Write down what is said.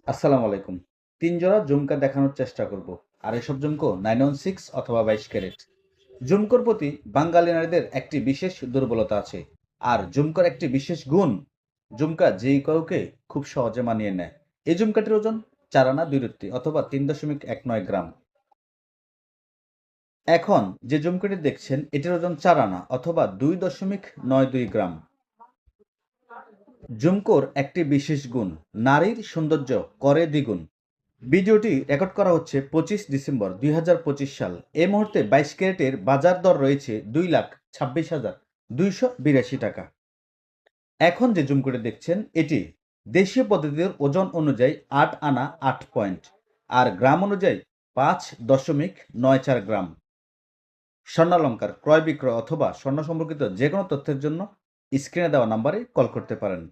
আসসালামু আলাইকুম। ৩ জোড়া ঝুমকা দেখানোর চেষ্টা করব। আর এসব ঝুমকো 916 অথবা 22 ক্যারেট। ঝুমকোর প্রতি বাঙালি নারীদের একটি বিশেষ দুর্বলতা আছে। আর ঝুমকার একটি বিশেষ গুণ, ঝুমকা যেই কাউকে খুব সহজে মানিয়ে নেয়। এই ঝুমকাটির ওজন ৪ আনা ২ রত্তি অথবা ৩.19 গ্রাম। এখন যে ঝুমকাটি দেখছেন এটির ওজন ৪ আনা অথবা ২.৯২ গ্রাম। ঝুমকোর একটি বিশেষ গুণ, নারীর সৌন্দর্য করে দ্বিগুণ। ভিডিওটি রেকর্ড করা হচ্ছে 25 ডিসেম্বর 2025 সাল। এই মুহূর্তে 22 ক্যারেটের বাজার দর রয়েছে 2,26,282 টাকা। এখন যে ঝুমকোটি দেখছেন এটি দেশীয় পদ্ধতির ওজন অনুযায়ী 8 আনা 8 পয়েন্ট আর গ্রাম অনুযায়ী 5.94 গ্রাম। স্বর্ণালংকার ক্রয় বিক্রয় অথবা স্বর্ণ সম্পর্কিত যে কোনো তথ্যের জন্য স্ক্রিনে দেওয়া নাম্বারে কল করতে পারেন।